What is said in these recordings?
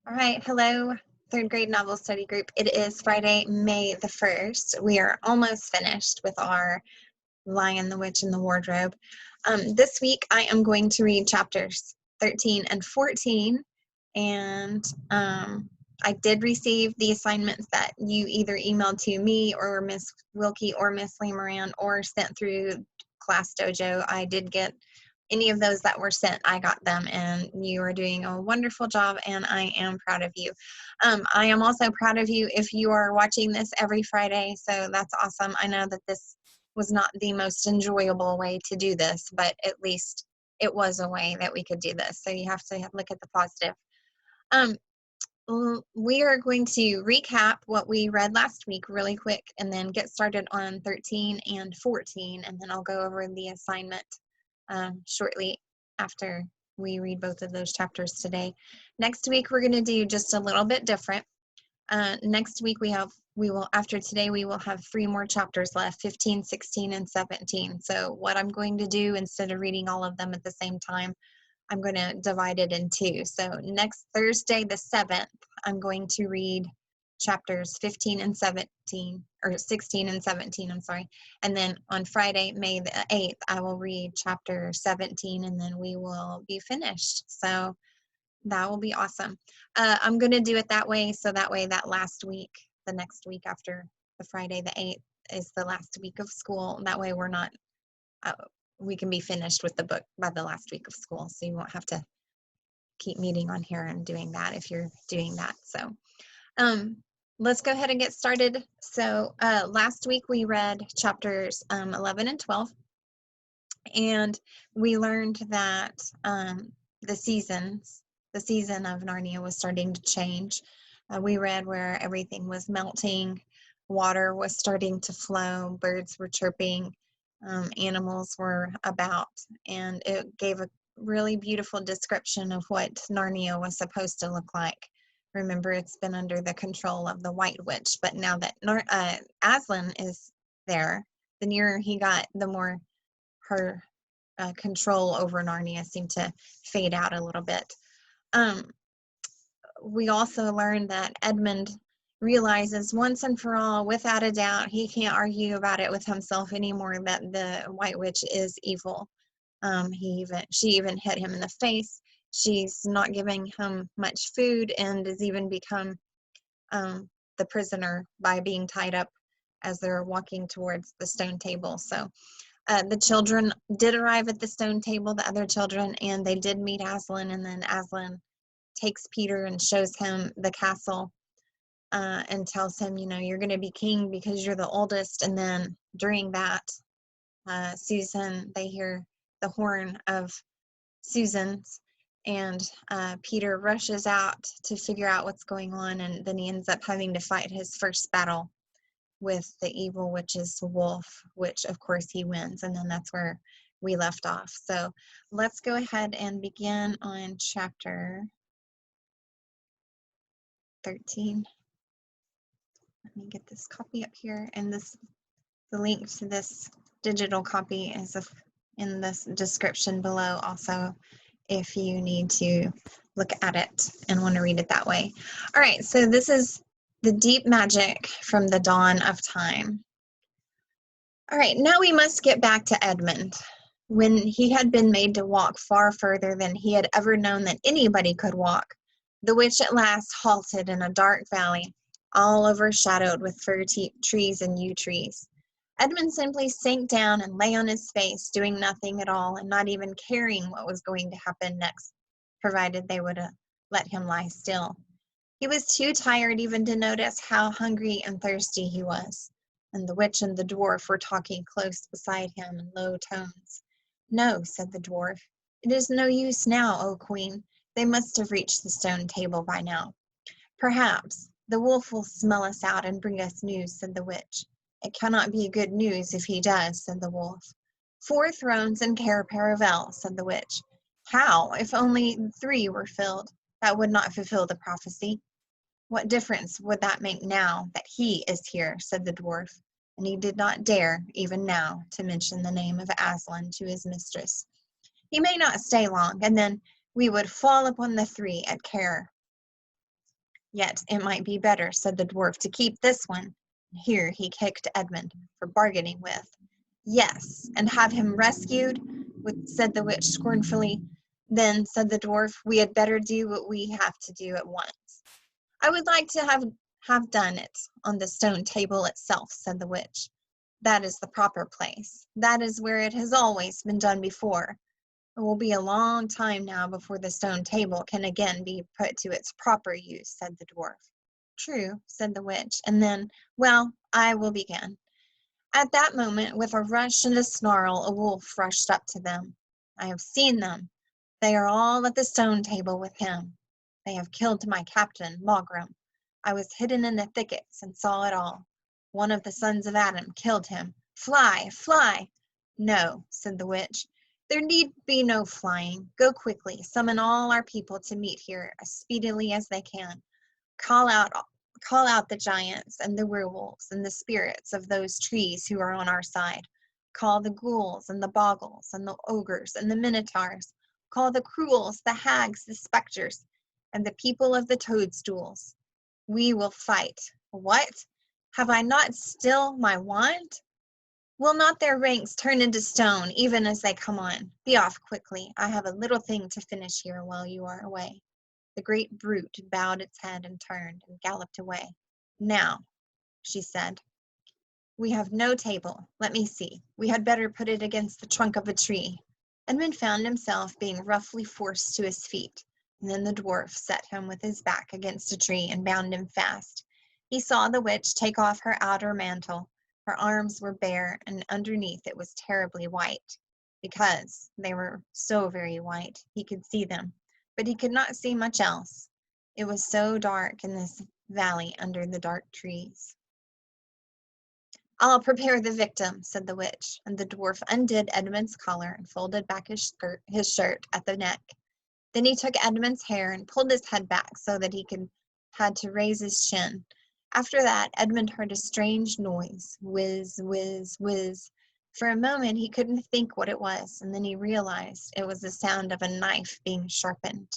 All right, hello, third grade novel study group. It is Friday, May the 1st. We are almost finished with our Lion, the Witch, and the Wardrobe. This week I am going to read chapters 13 and 14, and I did receive the assignments that you either emailed to me or Miss Wilkie or Miss Lee Moran or sent through ClassDojo. I did get any of those that were sent. I got them, and you are doing a wonderful job, and I am proud of you. I am also proud of you if you are watching this every Friday, so that's awesome. I know that this was not the most enjoyable way to do this, but at least it was a way that we could do this. So you have to look at the positive. We are going to recap what we read last week really quick and then get started on 13 and 14, and then I'll go over the assignment shortly after we read both of those chapters today. Next week we're going to do just a little bit different. Next week after today we will have 3 more chapters left, 15, 16, and 17. So what I'm going to do, instead of reading all of them at the same time, I'm going to divide it in 2. So next Thursday the 7th, I'm going to read chapters 15 and 17, or 16 and 17, I'm sorry. And then on Friday, May the 8th, I will read chapter 17, and then we will be finished. So that will be awesome. I'm going to do it that way, so that way that last week, the next week after the Friday the 8th, is the last week of school. That way we're not, we can be finished with the book by the last week of school, so you won't have to keep meeting on here and doing that if you're doing that. So let's go ahead and get started. So last week we read chapters 11 and 12, and we learned that the season of Narnia was starting to change. We read where everything was melting, water was starting to flow, birds were chirping, animals were about, and it gave a really beautiful description of what Narnia was supposed to look like. Remember, it's been under the control of the White Witch, but now that Aslan is there, the nearer he got, the more her control over Narnia seemed to fade out a little bit. We also learned that Edmund realizes once and for all, without a doubt, he can't argue about it with himself anymore, that the White Witch is evil. She even hit him in the face. She's not giving him much food and has even become the prisoner by being tied up as they're walking towards the stone table. So the children did arrive at the stone table, the other children, and they did meet Aslan, and then Aslan takes Peter and shows him the castle and tells him, you know, you're going to be king because you're the oldest. And then during that season, they hear the horn of Susan's, and Peter rushes out to figure out what's going on, and then he ends up having to fight his first battle with the evil witch's wolf, which of course he wins, and then that's where we left off. So let's go ahead and begin on chapter 13. Let me get this copy up here, and the link to this digital copy is in this description below also, if you need to look at it and want to read it that way. All right, so this is the deep magic from the dawn of time. All right, now we must get back to Edmund. When he had been made to walk far further than he had ever known that anybody could walk, the witch at last halted in a dark valley, all overshadowed with fir trees and yew trees. Edmund simply sank down and lay on his face, doing nothing at all and not even caring what was going to happen next, provided they would let him lie still. He was too tired even to notice how hungry and thirsty he was, and the witch and the dwarf were talking close beside him in low tones. "No," said the dwarf, "it is no use now, O Queen. They must have reached the stone table by now." "Perhaps. The wolf will smell us out and bring us news," said the witch. "It cannot be good news if he does," said the wolf. "4 thrones and Cair Paravel," said the witch. "How? If only 3 were filled, that would not fulfill the prophecy." "What difference would that make now that he is here?" said the dwarf, and he did not dare, even now, to mention the name of Aslan to his mistress. "He may not stay long, and then we would fall upon the 3 at Cair." Yet it might be better, said the dwarf, to keep this one. Here he kicked Edmund for bargaining with. Yes, and have him rescued, said the witch scornfully. Then, said the dwarf, we had better do what we have to do at once. I would like to have done it on the stone table itself, said the witch. That is the proper place. That is where it has always been done before. It will be a long time now before the stone table can again be put to its proper use, said the dwarf. True, said the witch, and then, well, I will begin. At that moment, with a rush and a snarl, a wolf rushed up to them. I have seen them. They are all at the stone table with him. They have killed my captain, Mogram. I was hidden in the thickets and saw it all. One of the sons of Adam killed him. Fly, fly! No, said the witch. There need be no flying. Go quickly, summon all our people to meet here as speedily as they can. Call out the giants and the werewolves and the spirits of those trees who are on our side. Call the ghouls and the bogles and the ogres and the minotaurs. Call the cruels, the hags, the specters, and the people of the toadstools. We will fight. What? Have I not still my wand? Will not their ranks turn into stone even as they come on? Be off quickly. I have a little thing to finish here while you are away. The great brute bowed its head and turned and galloped away. Now, she said, we have no table. Let me see. We had better put it against the trunk of a tree. Edmund found himself being roughly forced to his feet, and then the dwarf set him with his back against a tree and bound him fast. He saw the witch take off her outer mantle. Her arms were bare, and underneath it was terribly white. Because they were so very white, he could see them, but he could not see much else. It was so dark in this valley under the dark trees. I'll prepare the victim, said the witch, and the dwarf undid Edmund's collar and folded back his shirt at the neck. Then he took Edmund's hair and pulled his head back so that he had to raise his chin. After that, Edmund heard a strange noise, whiz, whiz, whiz. For a moment, he couldn't think what it was, and then he realized it was the sound of a knife being sharpened.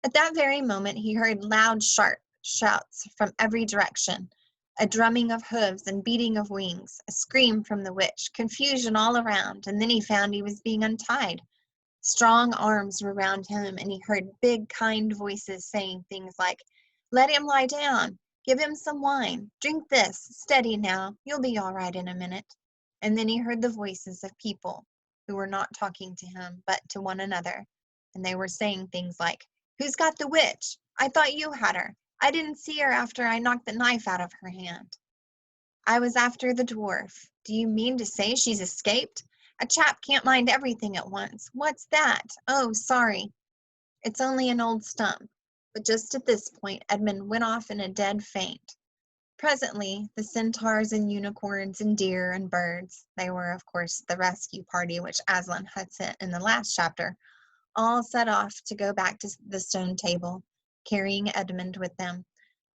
At that very moment, he heard loud, sharp shouts from every direction, a drumming of hooves and beating of wings, a scream from the witch, confusion all around, and then he found he was being untied. Strong arms were round him, and he heard big, kind voices saying things like, "Let him lie down. Give him some wine. Drink this. Steady now. You'll be all right in a minute." And then he heard the voices of people who were not talking to him, but to one another. And they were saying things like, "Who's got the witch? I thought you had her. I didn't see her after I knocked the knife out of her hand." "I was after the dwarf. Do you mean to say she's escaped? A chap can't mind everything at once. What's that? Oh, sorry. It's only an old stump." But just at this point, Edmund went off in a dead faint. Presently, the centaurs and unicorns and deer and birds, they were, of course, the rescue party which Aslan had sent in the last chapter, all set off to go back to the stone table, carrying Edmund with them.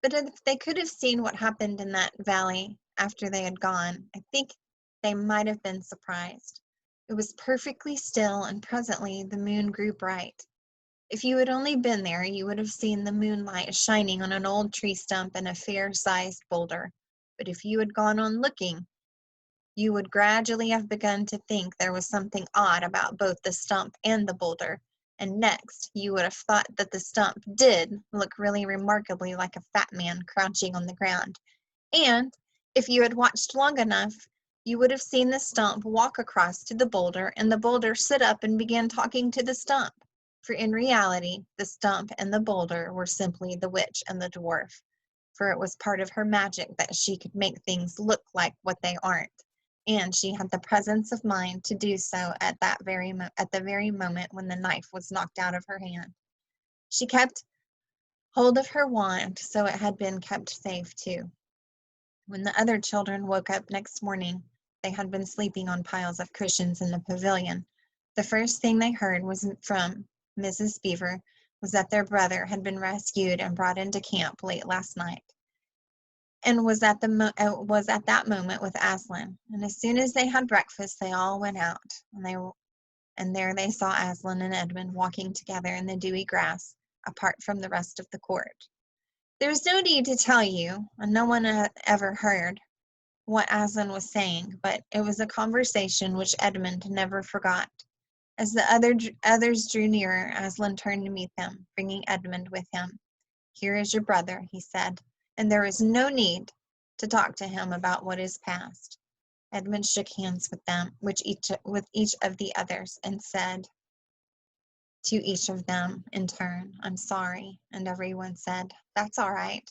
But if they could have seen what happened in that valley after they had gone, I think they might have been surprised. It was perfectly still, and presently the moon grew bright. If you had only been there, you would have seen the moonlight shining on an old tree stump and a fair-sized boulder. But if you had gone on looking, you would gradually have begun to think there was something odd about both the stump and the boulder, and next you would have thought that the stump did look really remarkably like a fat man crouching on the ground. And if you had watched long enough, you would have seen the stump walk across to the boulder, and the boulder sit up and begin talking to the stump. For in reality, the stump and the boulder were simply the witch and the dwarf, for it was part of her magic that she could make things look like what they aren't, and she had the presence of mind to do so at the very moment when the knife was knocked out of her hand. She kept hold of her wand, so it had been kept safe too. When the other children woke up next morning, they had been sleeping on piles of cushions in the pavilion. The first thing they heard was from Mrs. Beaver was that their brother had been rescued and brought into camp late last night, and was at that moment with Aslan. And as soon as they had breakfast, they all went out, and there they saw Aslan and Edmund walking together in the dewy grass, apart from the rest of the court. There's no need to tell you, and no one ever heard what Aslan was saying, but it was a conversation which Edmund never forgot. As the others drew nearer, Aslan turned to meet them, bringing Edmund with him. "Here is your brother," he said, "and there is no need to talk to him about what is past." Edmund shook hands with them, with each of the others, and said to each of them in turn, "I'm sorry," and everyone said, "That's all right."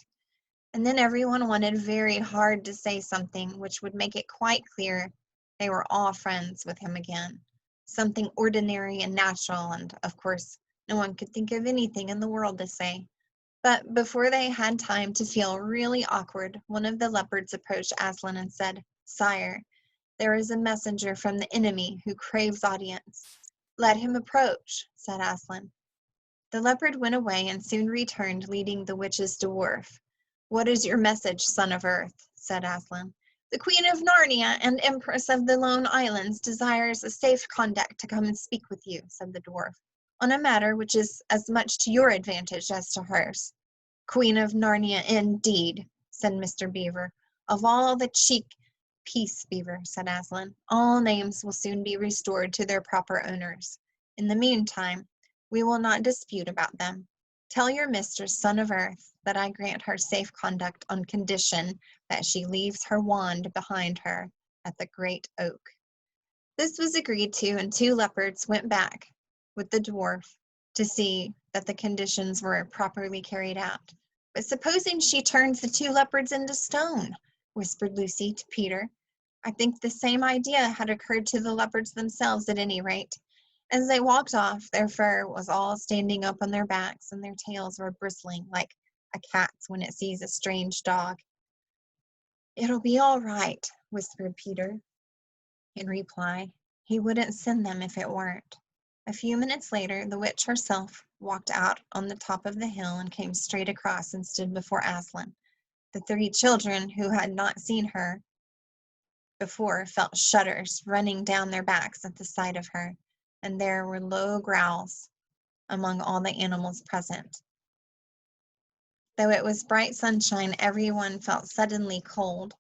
And then everyone wanted very hard to say something which would make it quite clear they were all friends with him again. Something ordinary and natural, and of course no one could think of anything in the world to say. But before they had time to feel really awkward, one of the leopards approached Aslan and said, "Sire, there is a messenger from the enemy who craves audience." "Let him approach," said Aslan. The leopard went away and soon returned leading the witch's dwarf. "What is your message, son of earth?" said Aslan. "The Queen of Narnia and Empress of the Lone Islands desires a safe conduct to come and speak with you," said the dwarf, "on a matter which is as much to your advantage as to hers." "Queen of Narnia, indeed," said Mr. Beaver. "Of all the cheek—" "Peace, Beaver," said Aslan. "All names will soon be restored to their proper owners. In the meantime, we will not dispute about them. Tell your mistress, son of earth, that I grant her safe conduct on condition that she leaves her wand behind her at the great oak." This was agreed to, and 2 leopards went back with the dwarf to see that the conditions were properly carried out. "But supposing she turns the 2 leopards into stone?" whispered Lucy to Peter. I think the same idea had occurred to the leopards themselves at any rate. As they walked off, their fur was all standing up on their backs, and their tails were bristling like a cat's when it sees a strange dog. "It'll be all right," whispered Peter. In reply, he wouldn't send them if it weren't. A few minutes later, the witch herself walked out on the top of the hill and came straight across and stood before Aslan. The 3 children, who had not seen her before, felt shudders running down their backs at the sight of her, and there were low growls among all the animals present. Though it was bright sunshine, everyone felt suddenly cold.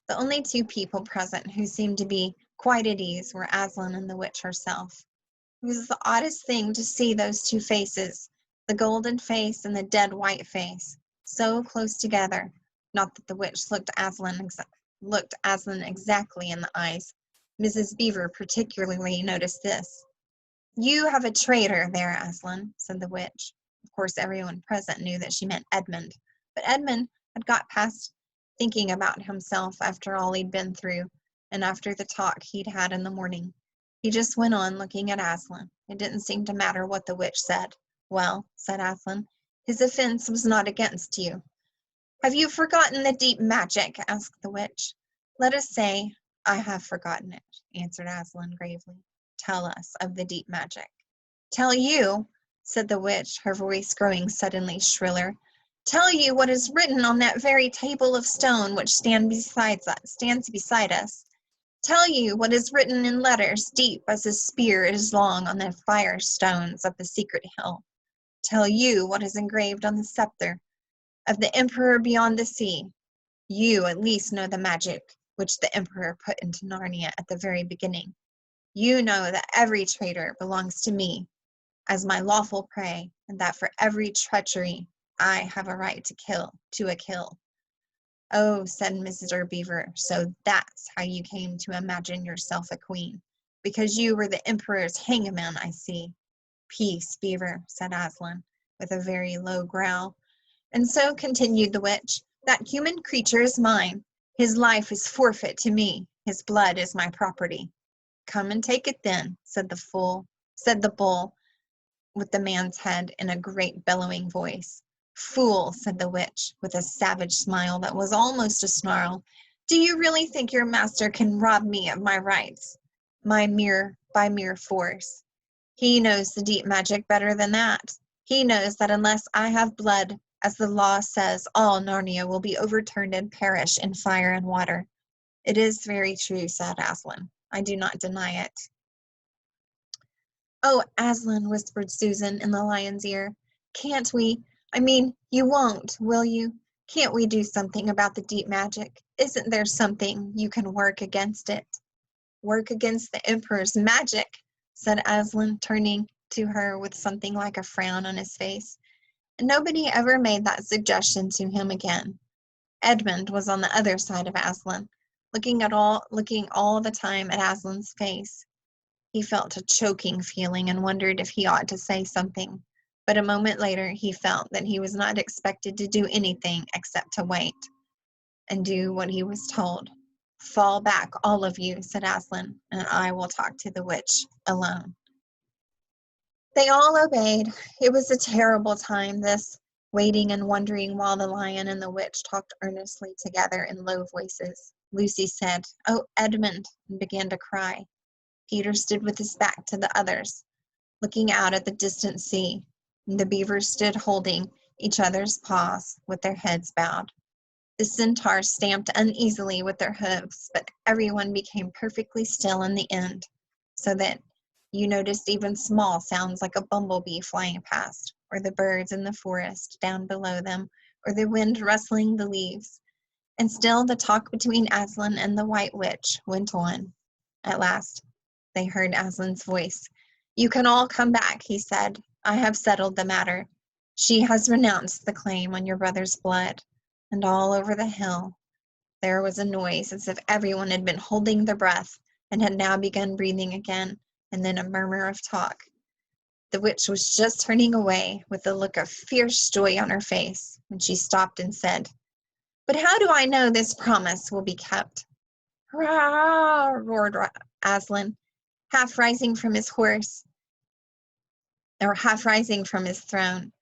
The only 2 people present who seemed to be quite at ease were Aslan and the witch herself. It was the oddest thing to see those 2 faces, the golden face and the dead white face, so close together. Not that the witch looked Aslan exactly in the eyes. Mrs. Beaver particularly noticed this. "You have a traitor there, Aslan," said the witch. Of course, everyone present knew that she meant Edmund, but Edmund had got past thinking about himself after all he'd been through, and after the talk he'd had in the morning. He just went on looking at Aslan. It didn't seem to matter what the witch said. "Well," said Aslan, "his offense was not against you." "Have you forgotten the deep magic?" asked the witch. "Let us say I have forgotten it," answered Aslan gravely. "Tell us of the deep magic." "Tell you," said the witch, her voice growing suddenly shriller, "tell you what is written on that very table of stone which stands beside us. Tell you what is written in letters deep as a spear is long on the fire stones of the secret hill. Tell you what is engraved on the scepter of the emperor beyond the sea. You at least know the magic which the emperor put into Narnia at the very beginning. You know that every traitor belongs to me as my lawful prey, and that for every treachery I have a right to a kill." "Oh," said Mr. Beaver, "so that's how you came to imagine yourself a queen, because you were the emperor's hangman, I see." "Peace, Beaver," said Aslan, with a very low growl. "And so," continued the witch, "that human creature is mine. His life is forfeit to me. His blood is my property." "Come and take it then," said the bull with the man's head in a great bellowing voice. "Fool," said the witch, with a savage smile that was almost a snarl. "Do you really think your master can rob me of my rights by mere force? He knows the deep magic better than that. He knows that unless I have blood, as the law says, all Narnia will be overturned and perish in fire and water." "It is very true," said Aslan. "I do not deny it." "Oh, Aslan," whispered Susan in the lion's ear, "can't we I mean, you won't, will you? Can't we do something about the deep magic? Isn't there something you can work against it? Work against the Emperor's magic, said Aslan, turning to her with something like a frown on his face. And nobody ever made that suggestion to him again. Edmund was on the other side of Aslan, looking all the time at Aslan's face. He felt a choking feeling and wondered if he ought to say something. But a moment later he felt that he was not expected to do anything except to wait and do what he was told. Fall back, all of you, said Aslan, and I will talk to the witch alone. They all obeyed. It was a terrible time, this, waiting and wondering while the lion and the witch talked earnestly together in low voices. Lucy said, "Oh, Edmund," and began to cry. Peter stood with his back to the others, looking out at the distant sea. The beavers stood holding each other's paws with their heads bowed. The centaurs stamped uneasily with their hooves, but everyone became perfectly still in the end, so that you noticed even small sounds like a bumblebee flying past, or the birds in the forest down below them, or the wind rustling the leaves. And still the talk between Aslan and the White Witch went on. At last, they heard Aslan's voice. "You can all come back," he said. "I have settled the matter. She has renounced the claim on your brother's blood." And all over the hill there was a noise as if everyone had been holding their breath and had now begun breathing again, and then a murmur of talk. The witch was just turning away with a look of fierce joy on her face when she stopped and said, "But how do I know this promise will be kept?" "Hurrah!" roared Aslan, half rising from his throne,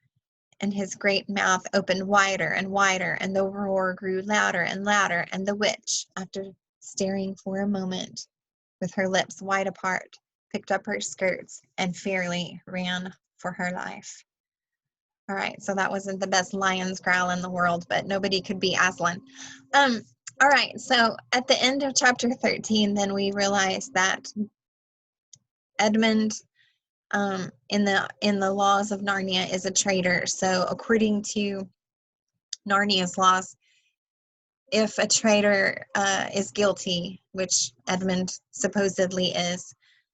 and his great mouth opened wider and wider, and the roar grew louder and louder, and the witch, after staring for a moment with her lips wide apart, picked up her skirts and fairly ran for her life. All right, so that wasn't the best lion's growl in the world, but nobody could beat Aslan. All right, so at the end of chapter 13, then we realize that Edmund, in the laws of Narnia, is a traitor. So according to Narnia's laws, if a traitor is guilty, which Edmund supposedly is,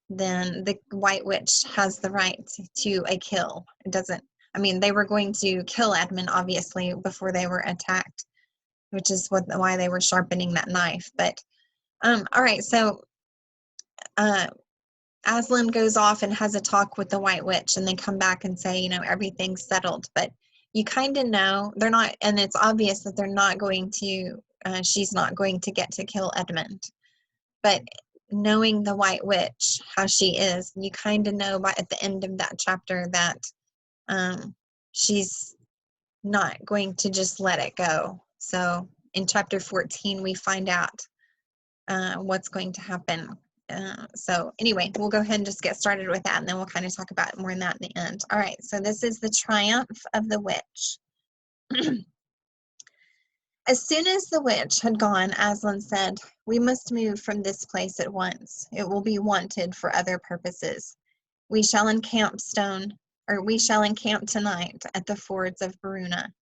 then the White Witch has the right to a kill. It doesn't, I mean, they were going to kill Edmund, obviously, before they were attacked, which is why they were sharpening that knife. But, all right, so Aslan goes off and has a talk with the White Witch, and they come back and say, everything's settled. But you kind of know they're not, and it's obvious that they're not going to, she's not going to get to kill Edmund. But knowing the White Witch, how she is, you kind of know at the end of that chapter that she's not going to just let it go. So in chapter 14, we find out what's going to happen. So anyway, we'll go ahead and just get started with that, and then we'll kind of talk about more in that in the end. All right, so this is the triumph of the witch. As soon as the witch had gone, Aslan said, "We must move from this place at once. It will be wanted for other purposes. We shall encamp tonight at the fords of Veruna."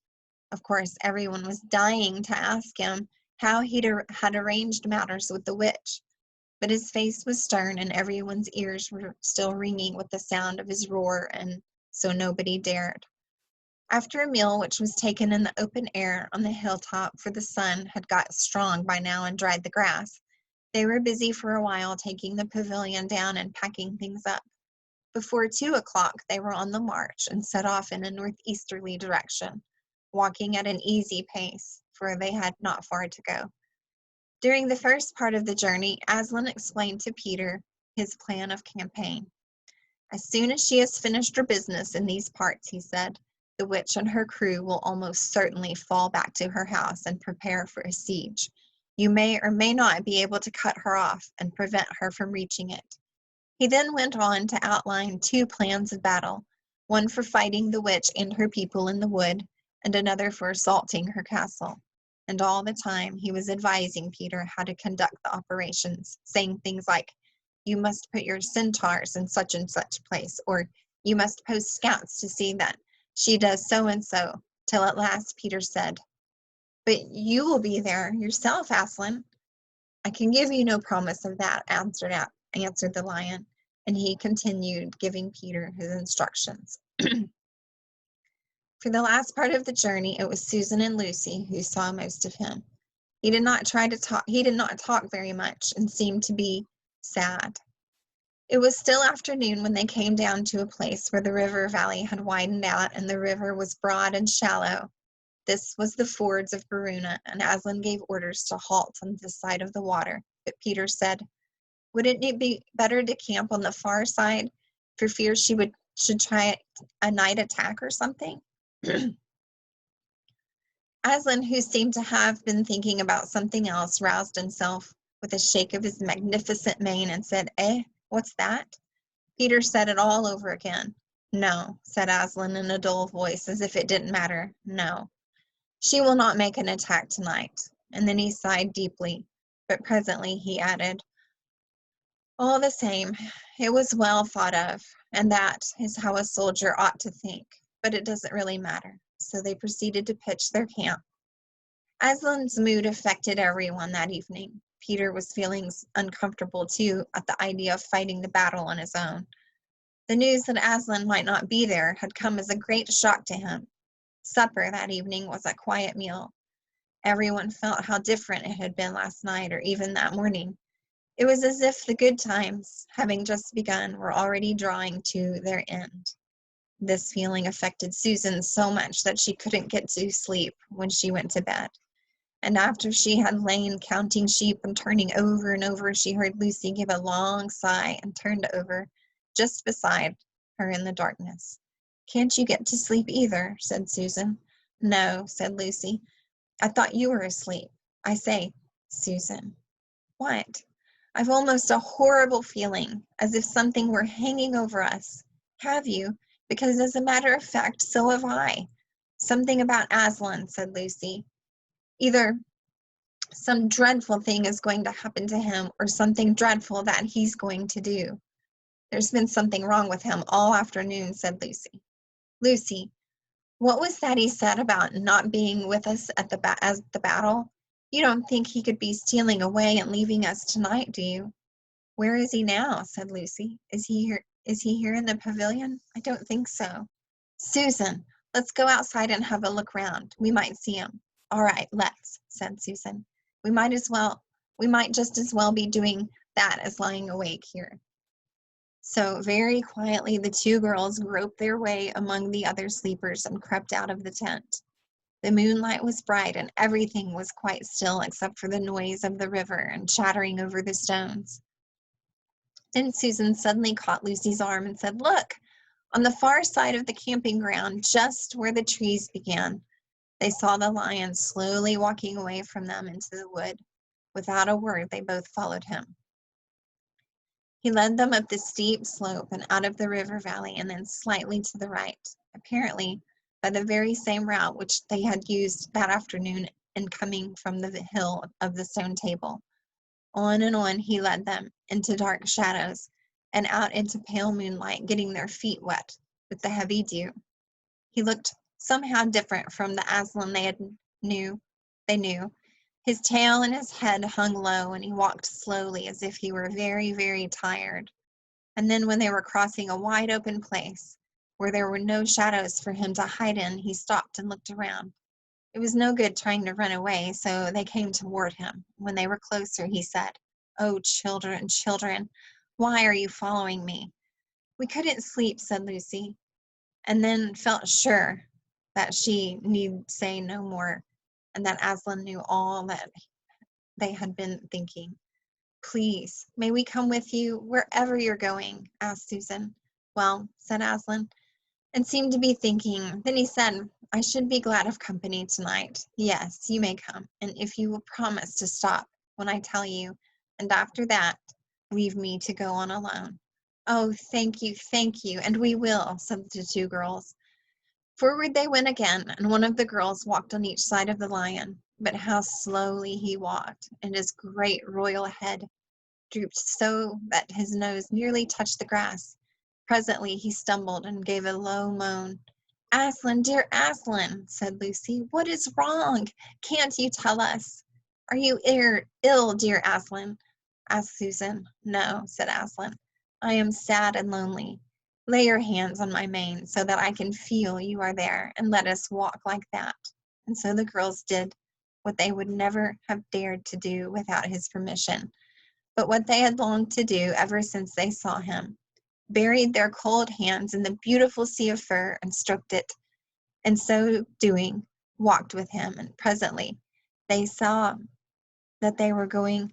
Of course, everyone was dying to ask him how he had arranged matters with the witch, but his face was stern and everyone's ears were still ringing with the sound of his roar, and so nobody dared. After a meal which was taken in the open air on the hilltop, for the sun had got strong by now and dried the grass, they were busy for a while taking the pavilion down and packing things up. Before 2 o'clock they were on the march and set off in a northeasterly direction, walking at an easy pace, for they had not far to go. During the first part of the journey, Aslan explained to Peter his plan of campaign. "As soon as she has finished her business in these parts," he said, "the witch and her crew will almost certainly fall back to her house and prepare for a siege. You may or may not be able to cut her off and prevent her from reaching it." He then went on to outline 2 plans of battle, one for fighting the witch and her people in the wood, and another for assaulting her castle. And all the time he was advising Peter how to conduct the operations, saying things like, "You must put your centaurs in such and such place," or "You must post scouts to see that She does so and so, till at last Peter said, "But you will be there yourself, Aslan." "I can give you no promise of that," answered the lion, and he continued giving Peter his instructions. For the last part of the journey, it was Susan and Lucy who saw most of him. He did not talk very much and seemed to be sad. It was still afternoon when they came down to a place where the river valley had widened out and the river was broad and shallow. This was the fords of Baruna, and Aslan gave orders to halt on this side of the water. But Peter said, "Wouldn't it be better to camp on the far side for fear should try a night attack or something?" Aslan, who seemed to have been thinking about something else, roused himself with a shake of his magnificent mane and said, "Eh, what's that?" Peter said it all over again. "No," said Aslan in a dull voice, as if it didn't matter. "No. She will not make an attack tonight." And then he sighed deeply, but presently he added, "All the same, it was well thought of, and that is how a soldier ought to think, but it doesn't really matter." So they proceeded to pitch their camp. Aslan's mood affected everyone that evening. Peter was feeling uncomfortable too at the idea of fighting the battle on his own. The news that Aslan might not be there had come as a great shock to him. Supper that evening was a quiet meal. Everyone felt how different it had been last night or even that morning. It was as if the good times, having just begun, were already drawing to their end. This feeling affected Susan so much that she couldn't get to sleep when she went to bed. And after she had lain counting sheep and turning over and over, she heard Lucy give a long sigh and turned over just beside her in the darkness. "Can't you get to sleep either?" said Susan. "No," said Lucy. "I thought you were asleep." "I say, Susan." "What?" "I've almost a horrible feeling, as if something were hanging over us." "Have you? Because as a matter of fact, so have I." "Something about Aslan," said Lucy. "Either some dreadful thing is going to happen to him or something dreadful that he's going to do." "There's been something wrong with him all afternoon," said Lucy. "Lucy, what was that he said about not being with us at the battle? You don't think he could be stealing away and leaving us tonight, do you?" "Where is he now?" said Lucy. Is he here in the pavilion?" "I don't think so." "Susan, let's go outside and have a look round. We might see him." "All right, let's," said Susan. We might just as well be doing that as lying awake here." So very quietly the two girls groped their way among the other sleepers and crept out of the tent. The moonlight was bright and everything was quite still except for the noise of the river and chattering over the stones. Then Susan suddenly caught Lucy's arm and said, "Look, on the far side of the camping ground, just where the trees began." They saw the lion slowly walking away from them into the wood. Without a word, they both followed him. He led them up the steep slope and out of the river valley and then slightly to the right, apparently by the very same route which they had used that afternoon in coming from the hill of the stone table. On and on he led them, into dark shadows, and out into pale moonlight, getting their feet wet with the heavy dew. He looked somehow different from the Aslan they knew. His tail and his head hung low, and he walked slowly as if he were very, very tired. And then when they were crossing a wide open place, where there were no shadows for him to hide in, he stopped and looked around. It was no good trying to run away, so they came toward him. When they were closer, he said, "Oh, children, children, why are you following me?" "We couldn't sleep," said Lucy, and then felt sure that she need say no more, and that Aslan knew all that they had been thinking. "Please, may we come with you wherever you're going?" asked Susan. "Well," said Aslan, and seemed to be thinking. Then he said, "I should be glad of company tonight. Yes, you may come, and if you will promise to stop when I tell you, and after that, leave me to go on alone." "Oh, thank you, and we will," said the two girls. Forward they went again, and one of the girls walked on each side of the lion. But how slowly he walked, and his great royal head drooped so that his nose nearly touched the grass. Presently he stumbled and gave a low moan. Aslan, dear Aslan, said Lucy, what is wrong? Can't you tell us? Are you ill, dear Aslan? Asked Susan. No, said Aslan. I am sad and lonely. Lay your hands on my mane so that I can feel you are there, and let us walk like that. And so the girls did what they would never have dared to do without his permission, but what they had longed to do ever since they saw him. Buried their cold hands in the beautiful sea of fur and stroked it, and so doing, walked with him, and presently they saw that they were going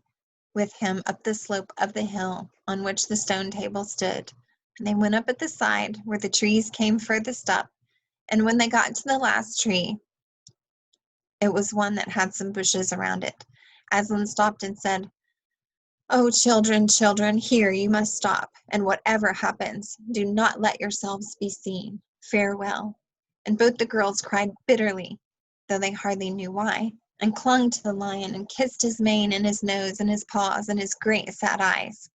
with him up the slope of the hill on which the stone table stood. And they went up at the side where the trees came furthest up, and when they got to the last tree, it was one that had some bushes around it. Aslan stopped and said, "Oh, children, children, here you must stop, and whatever happens, do not let yourselves be seen. Farewell." And both the girls cried bitterly, though they hardly knew why, and clung to the lion and kissed his mane and his nose and his paws and his great sad eyes.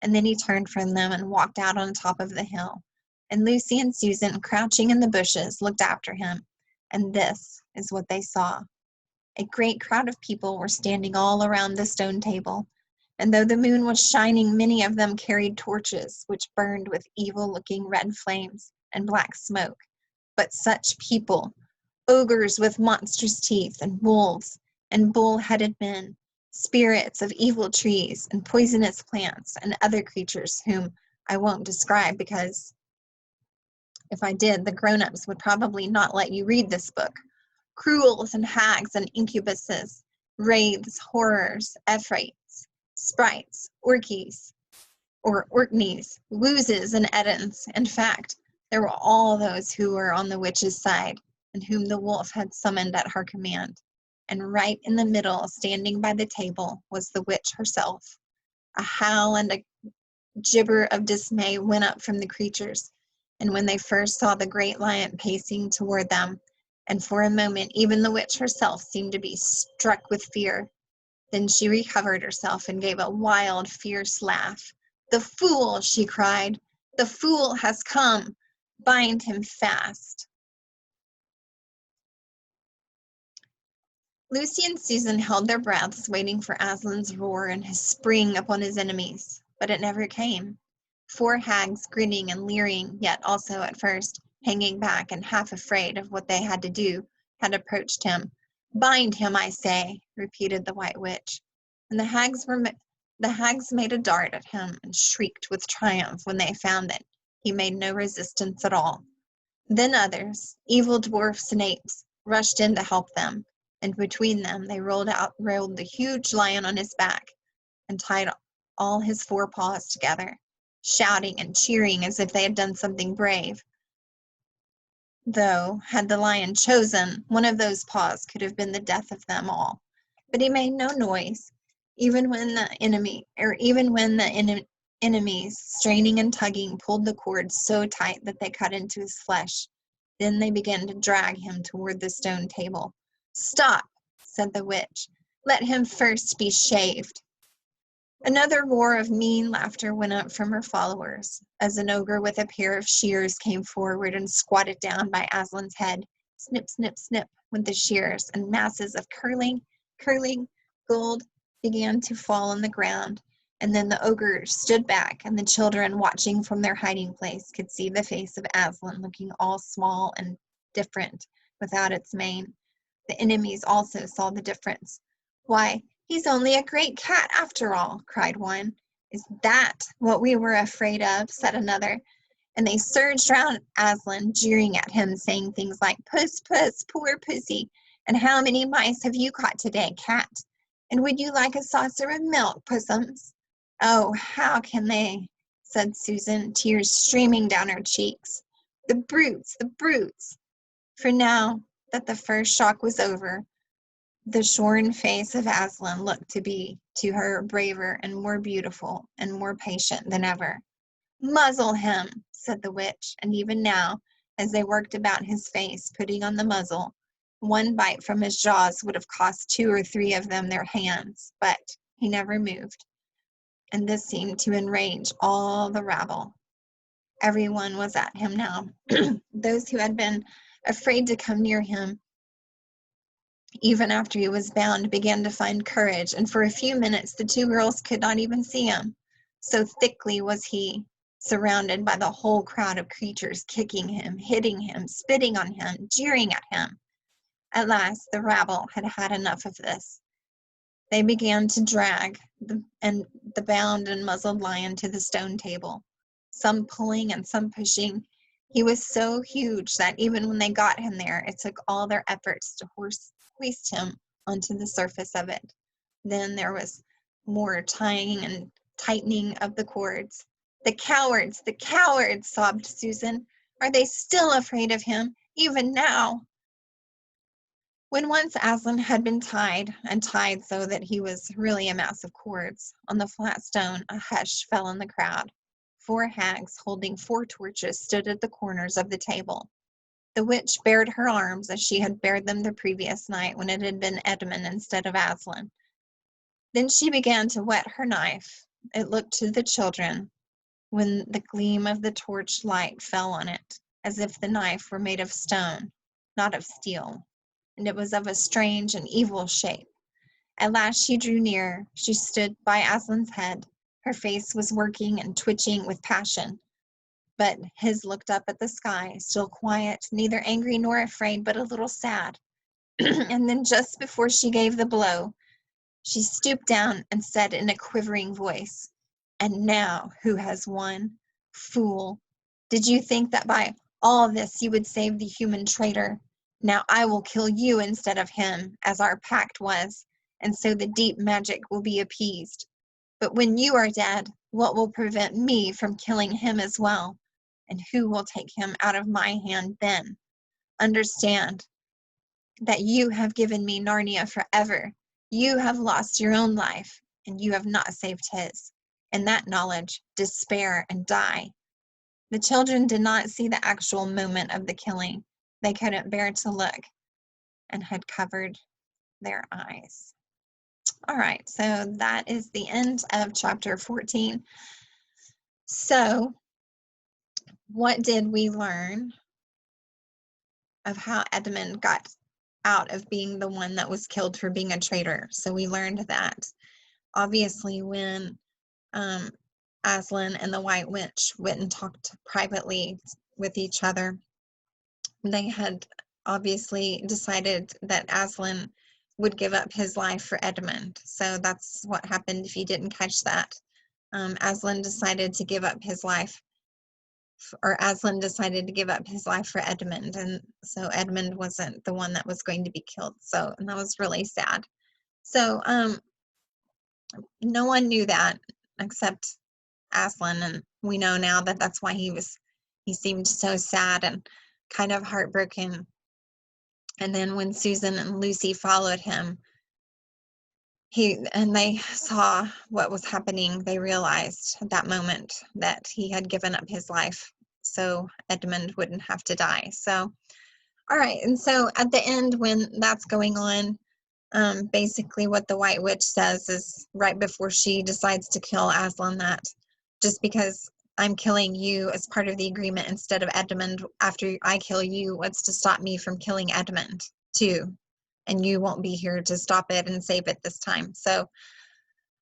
And then he turned from them and walked out on top of the hill. And Lucy and Susan, crouching in the bushes, looked after him. And this is what they saw. A great crowd of people were standing all around the stone table, and though the moon was shining, many of them carried torches, which burned with evil-looking red flames and black smoke. But such people, ogres with monstrous teeth, and wolves, and bull-headed men, spirits of evil trees, and poisonous plants, and other creatures whom I won't describe, because if I did, the grown-ups would probably not let you read this book. Cruels and hags and incubuses, wraiths, horrors, efrites, sprites, orkies, or orkneys, woozes, and edens. In fact, there were all those who were on the witch's side, and whom the wolf had summoned at her command. And right in the middle, standing by the table, was the witch herself. A howl and a gibber of dismay went up from the creatures, and when they first saw the great lion pacing toward them, and for a moment even the witch herself seemed to be struck with fear. Then she recovered herself and gave a wild, fierce laugh. "The fool!" she cried. "The fool has come! Bind him fast!" Lucy and Susan held their breaths, waiting for Aslan's roar and his spring upon his enemies, but it never came. 4 hags, grinning and leering, yet also at first hanging back and half afraid of what they had to do, had approached him. "Bind him, I say," repeated the White Witch. And the hags made a dart at him and shrieked with triumph when they found that he made no resistance at all. Then others, evil dwarfs and apes, rushed in to help them, and between them they rolled the huge lion on his back and tied all his 4 paws together, shouting and cheering as if they had done something brave. Though, had the lion chosen, one of those paws could have been the death of them all. But he made no noise, even when the enemies, straining and tugging, pulled the cords so tight that they cut into his flesh. Then they began to drag him toward the stone table. "Stop," said the witch. "Let him first be shaved." Another roar of mean laughter went up from her followers, as an ogre with a pair of shears came forward and squatted down by Aslan's head. Snip, snip, snip went the shears, and masses of curling gold began to fall on the ground. And then the ogre stood back, and the children, watching from their hiding place, could see the face of Aslan looking all small and different without its mane. The enemies also saw the difference. "Why, he's only a great cat after all," cried one. "Is that what we were afraid of?" said another. And they surged round Aslan, jeering at him, saying things like, "Puss, puss, poor pussy, and how many mice have you caught today, cat? And would you like a saucer of milk, pussums?" "Oh, how can they?" said Susan, tears streaming down her cheeks. "The brutes, the brutes!" For now that the first shock was over, the shorn face of Aslan looked to be, to her, braver and more beautiful and more patient than ever. "Muzzle him," said the witch, and even now, as they worked about his face, putting on the muzzle, one bite from his jaws would have cost 2 or 3 of them their hands, but he never moved, and this seemed to enrage all the rabble. Everyone was at him now. Those who had been afraid to come near him, even after he was bound, began to find courage, and for a few minutes the two girls could not even see him. So thickly was he surrounded by the whole crowd of creatures, kicking him, hitting him, spitting on him, jeering at him. At last the rabble had had enough of this. They began to drag the bound and muzzled lion to the stone table, some pulling and some pushing. He was so huge that even when they got him there, it took all their efforts to hoist him onto the surface of it. Then there was more tying and tightening of the cords. The cowards, sobbed Susan. Are they still afraid of him, even now? When once Aslan had been tied, and tied so that he was really a mass of cords, on the flat stone a hush fell on the crowd. 4 hags holding 4 torches stood at the corners of the table. The witch bared her arms as she had bared them the previous night when it had been Edmund instead of Aslan. Then she began to whet her knife. It looked to the children, when the gleam of the torch light fell on it, as if the knife were made of stone, not of steel, and it was of a strange and evil shape. At last she drew near. She stood by Aslan's head. Her face was working and twitching with passion, but his looked up at the sky, still quiet, neither angry nor afraid, but a little sad. And then just before she gave the blow, she stooped down and said in a quivering voice, "And now who has won? Fool! Did you think that by all this you would save the human traitor? Now I will kill you instead of him, as our pact was, and so the deep magic will be appeased. But when you are dead, what will prevent me from killing him as well? And who will take him out of my hand then? Understand that you have given me Narnia forever. You have lost your own life, and you have not saved his. In that knowledge, despair and die." The children did not see the actual moment of the killing. They couldn't bear to look and had covered their eyes. All right, so that is the end of chapter 14. So, what did we learn of how Edmund got out of being the one that was killed for being a traitor? So we learned that obviously when Aslan and the White Witch went and talked privately with each other, they had obviously decided that Aslan would give up his life for Edmund. So that's what happened if you didn't catch that. Aslan decided to give up his life, or Aslan decided to give up his life for Edmund, and so Edmund wasn't the one that was going to be killed. So, and that was really sad. So, no one knew that except Aslan, and we know now that that's why he seemed so sad and kind of heartbroken. And then when Susan and Lucy followed him, and they saw what was happening, they realized at that moment that he had given up his life so Edmund wouldn't have to die. So, all right, and so at the end when that's going on, basically what the White Witch says is right before she decides to kill Aslan, that just because I'm killing you as part of the agreement instead of Edmund after I kill you, what's to stop me from killing Edmund too? And you won't be here to stop it and save it this time. So,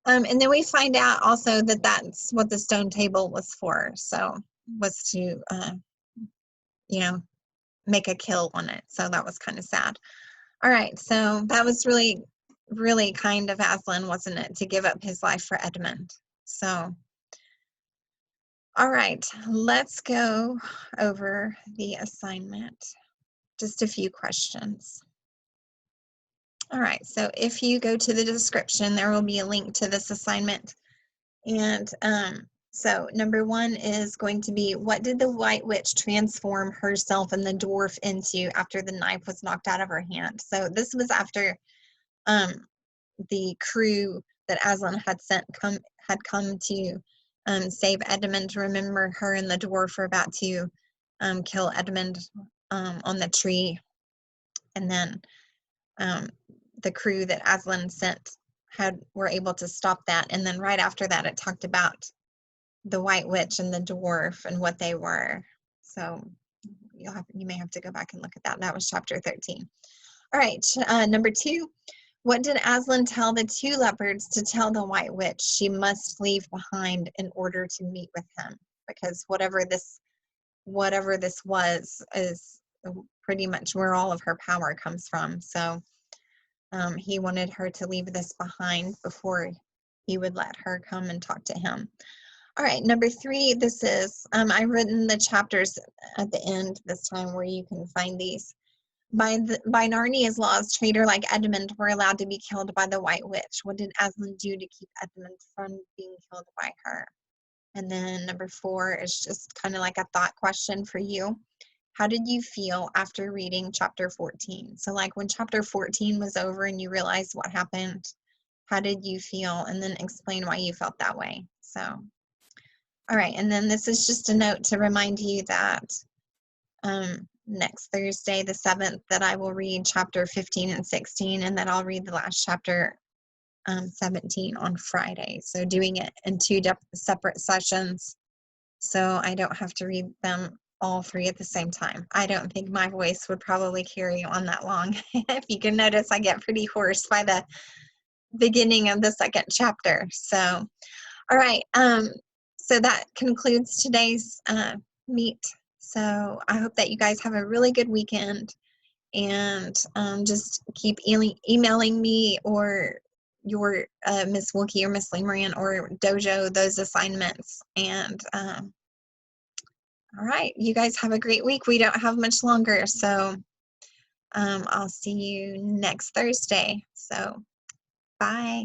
and then we find out also that that's what the stone table was for. So, was to, make a kill on it. So that was kind of sad. All right, so that was really, really kind of Aslan, wasn't it, to give up his life for Edmund? So, all right, let's go over the assignment. Just a few questions. All right, so if you go to the description, there will be a link to this assignment. And so number 1 is going to be, what did the White Witch transform herself and the dwarf into after the knife was knocked out of her hand? So this was after the crew that Aslan had come to save Edmund. Remember, her and the dwarf were about to kill Edmund on the tree, and then the crew that Aslan sent were able to stop that. And then right after that, it talked about the White Witch and the dwarf and what they were. So you may have to go back and look at that. That was chapter 13. All right, number 2. What did Aslan tell the 2 leopards to tell the White Witch she must leave behind in order to meet with him? Because whatever this was is pretty much where all of her power comes from. So he wanted her to leave this behind before he would let her come and talk to him. All right, number 3, this is, I've written the chapters at the end this time where you can find these. By Narnia's laws, traitor like Edmund were allowed to be killed by the White Witch. What did Aslan do to keep Edmund from being killed by her? And then number 4 is just kind of like a thought question for you. How did you feel after reading chapter 14? So like when chapter 14 was over and you realized what happened, how did you feel? And then explain why you felt that way. So, all right. And then this is just a note to remind you that next Thursday, the 7th, that I will read chapter 15 and 16, and then I'll read the last chapter 17 on Friday. So doing it in 2 separate sessions, so I don't have to read them all 3 at the same time. I don't think my voice would probably carry on that long. If you can notice, I get pretty hoarse by the beginning of the 2nd chapter. So, all right. So that concludes today's meet. So I hope that you guys have a really good weekend, and just keep emailing me or your Miss Wilkie or Miss Lee Moran or Dojo those assignments. And all right, you guys have a great week. We don't have much longer, so I'll see you next Thursday. So bye.